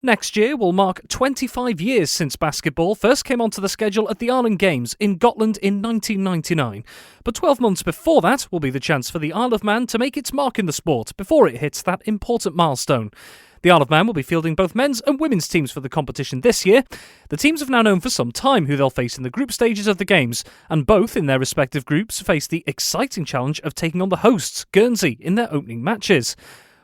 Next year will mark 25 years since basketball first came onto the schedule at the Island Games in Gotland in 1999. But 12 months before that will be the chance for the Isle of Man to make its mark in the sport before it hits that important milestone. The Isle of Man will be fielding both men's and women's teams for the competition this year. The teams have now known for some time who they'll face in the group stages of the Games, and both in their respective groups face the exciting challenge of taking on the hosts, Guernsey, in their opening matches.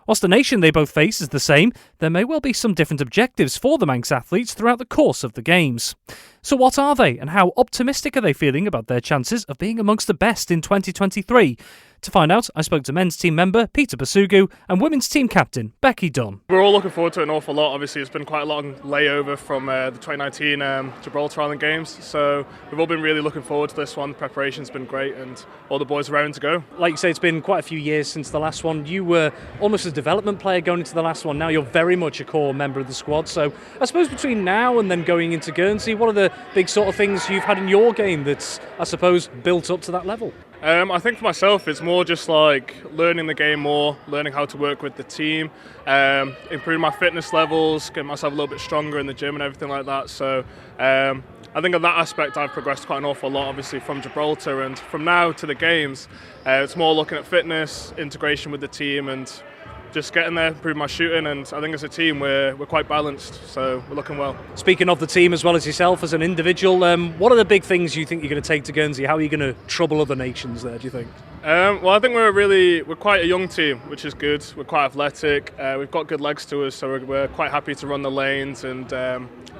Whilst the nation they both face is the same, there may well be some different objectives for the Manx athletes throughout the course of the Games. So what are they, and how optimistic are they feeling about their chances of being amongst the best in 2023? To find out, I spoke to men's team member Peter Basugu and women's team captain Becky Dunn. We're all looking forward to it an awful lot. Obviously, it's been quite a long layover from the 2019 Gibraltar Island Games, so we've all been really looking forward to this one. The preparation's been great and all the boys are raring to go. Like you say, it's been quite a few years since the last one. You were almost a development player going into the last one. Now you're very much a core member of the squad. So I suppose between now and then going into Guernsey, what are the big sort of things you've had in your game that's, I suppose, built up to that level? I think for myself it's more just like learning the game more, learning how to work with the team, improving my fitness levels, getting myself a little bit stronger in the gym and everything like that. So I think on that aspect I've progressed quite an awful lot, obviously from Gibraltar, and from now to the Games it's more looking at fitness, integration with the team and just getting there, improving my shooting, and I think as a team we're quite balanced, so we're looking well. Speaking of the team as well as yourself as an individual, what are the big things you think you're going to take to Guernsey? How are you going to trouble other nations there, do you think? Well, I think we're quite a young team, which is good. We're quite athletic, we've got good legs to us, so we're quite happy to run the lanes and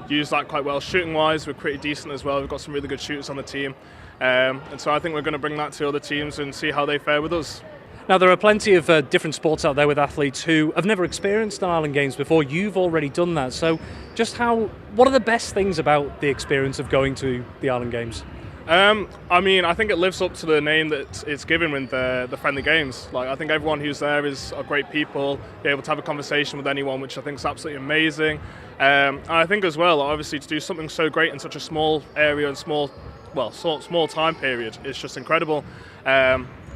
use that quite well. Shooting wise, we're pretty decent as well. We've got some really good shooters on the team, and so I think we're going to bring that to other teams and see how they fare with us. Now, there are plenty of different sports out there with athletes who have never experienced an Island Games before. You've already done that. So just what are the best things about the experience of going to the Island Games? I mean, I think it lives up to the name that it's given with the friendly games. Like, I think everyone who's there are great people, be able to have a conversation with anyone, which I think is absolutely amazing. And I think as well, obviously, to do something so great in such a small area and small time period, it's just incredible.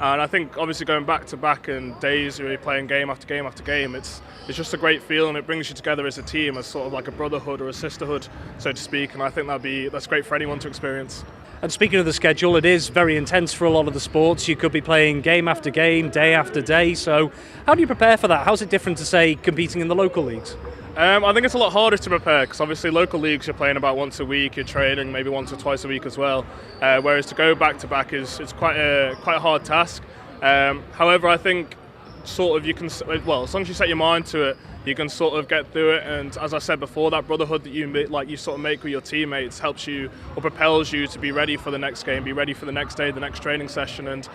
And I think obviously going back to back and days where you're playing game after game after game, it's just a great feel, and it brings you together as a team, as sort of like a brotherhood or a sisterhood, so to speak. And I think that's great for anyone to experience. And speaking of the schedule, it is very intense for a lot of the sports. You could be playing game after game, day after day. So how do you prepare for that? How's it different to, say, competing in the local leagues? I think it's a lot harder to prepare because obviously local leagues you're playing about once a week, you're training maybe once or twice a week as well. Whereas to go back to back it's quite a hard task. However, I think sort of you can, well, as long as you set your mind to it, you can sort of get through it. And as I said before, that brotherhood that you sort of make with your teammates helps you or propels you to be ready for the next game, be ready for the next day, the next training session, and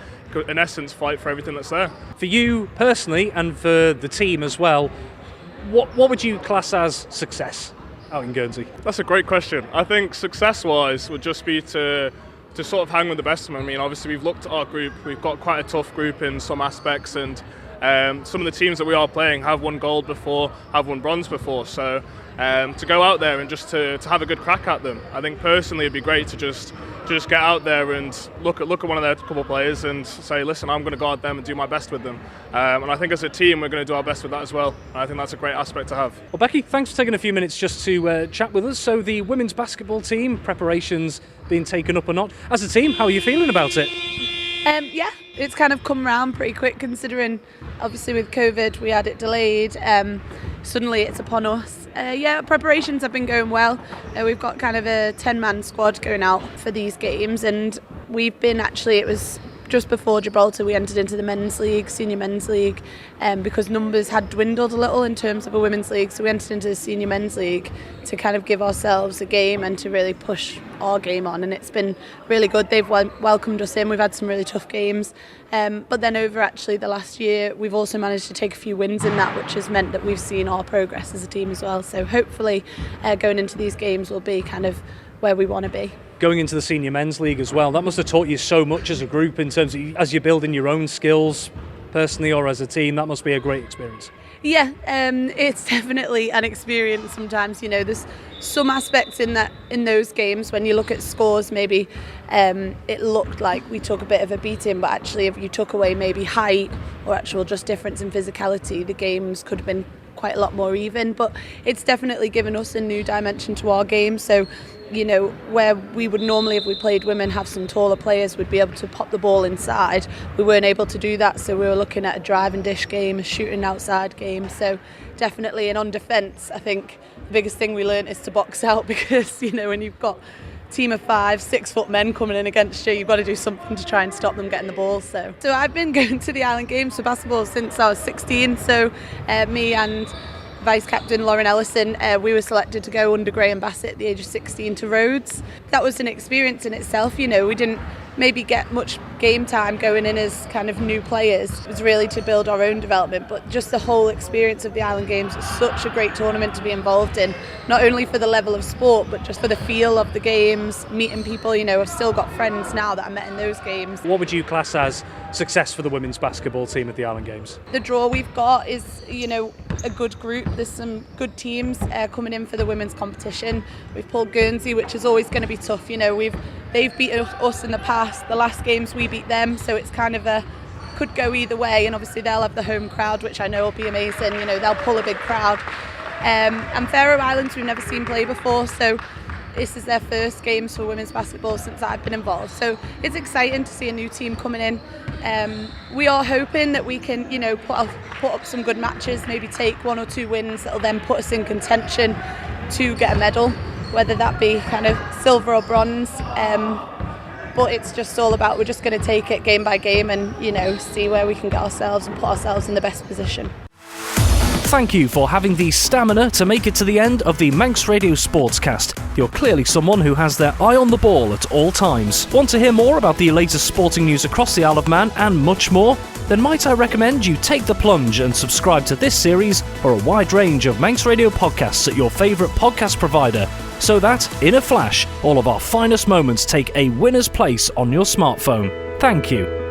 in essence fight for everything that's there. For you personally and for the team as well, what would you class as success out in Guernsey? That's a great question. I think success-wise would just be to sort of hang with the best of them. I mean, obviously we've looked at our group, we've got quite a tough group in some aspects, and some of the teams that we are playing have won gold before, have won bronze before, so to go out there and just to have a good crack at them. I think personally it'd be great to just get out there and look at one of their couple players and say, listen, I'm going to guard them and do my best with them. And I think as a team we're going to do our best with that as well. And I think that's a great aspect to have. Well, Becky, thanks for taking a few minutes just to chat with us. So the women's basketball team, preparations being taken up or not. As a team, how are you feeling about it? Yeah, it's kind of come round pretty quick considering obviously with COVID we had it delayed. Suddenly it's upon us. Preparations have been going well. We've got kind of a 10-man squad going out for these games, and we've been it was just before Gibraltar we entered into the men's league, senior men's league, because numbers had dwindled a little in terms of a women's league, so we entered into the senior men's league to kind of give ourselves a game and to really push our game on, and it's been really good. They've welcomed us in. We've had some really tough games, but then over actually the last year we've also managed to take a few wins in that, which has meant that we've seen our progress as a team as well. So hopefully going into these games will be kind of where we want to be. Going into the senior men's league as well, that must have taught you so much as a group in terms of as you're building your own skills personally or as a team. That must be a great experience. Yeah, it's definitely an experience sometimes. You know, there's some aspects in those games when you look at scores, maybe it looked like we took a bit of a beating, but actually if you took away maybe height or actual just difference in physicality, the games could have been quite a lot more even, but it's definitely given us a new dimension to our game. So, you know, where we would normally, if we played women, have some taller players, would be able to pop the ball inside. We weren't able to do that, so we were looking at a drive and dish game, a shooting outside game. So definitely, and on defence, I think the biggest thing we learned is to box out, because, you know, when you've got a team of 5 6-foot men coming in against you, you've got to do something to try and stop them getting the ball. So I've been going to the Island Games for basketball since I was 16. So me and Vice Captain Lauren Ellison, we were selected to go under Graham Bassett at the age of 16 to Rhodes. That was an experience in itself. You know, we didn't maybe get much game time going in as kind of new players. It was really to build our own development, but just the whole experience of the Island Games was such a great tournament to be involved in, not only for the level of sport, but just for the feel of the games, meeting people. You know, I've still got friends now that I met in those games. What would you class as success for the women's basketball team at the Island Games? The draw we've got is, you know, a good group. There's some good teams coming in for the women's competition. We've pulled Guernsey, which is always going to be tough. You know, they've beaten us in the past. The last games we beat them, so it's kind of could go either way. And obviously they'll have the home crowd, which I know will be amazing. You know, they'll pull a big crowd. And Faroe Islands we've never seen play before, so this is their first games for women's basketball since I've been involved. So it's exciting to see a new team coming in. We are hoping that we can, you know, put up some good matches, maybe take 1 or 2 wins that'll then put us in contention to get a medal, whether that be kind of silver or bronze. But it's just all about, we're just going to take it game by game and, you know, see where we can get ourselves and put ourselves in the best position. Thank you for having the stamina to make it to the end of the Manx Radio Sportscast. You're clearly someone who has their eye on the ball at all times. Want to hear more about the latest sporting news across the Isle of Man and much more? Then might I recommend you take the plunge and subscribe to this series or a wide range of Manx Radio podcasts at your favourite podcast provider, so that, in a flash, all of our finest moments take a winner's place on your smartphone. Thank you.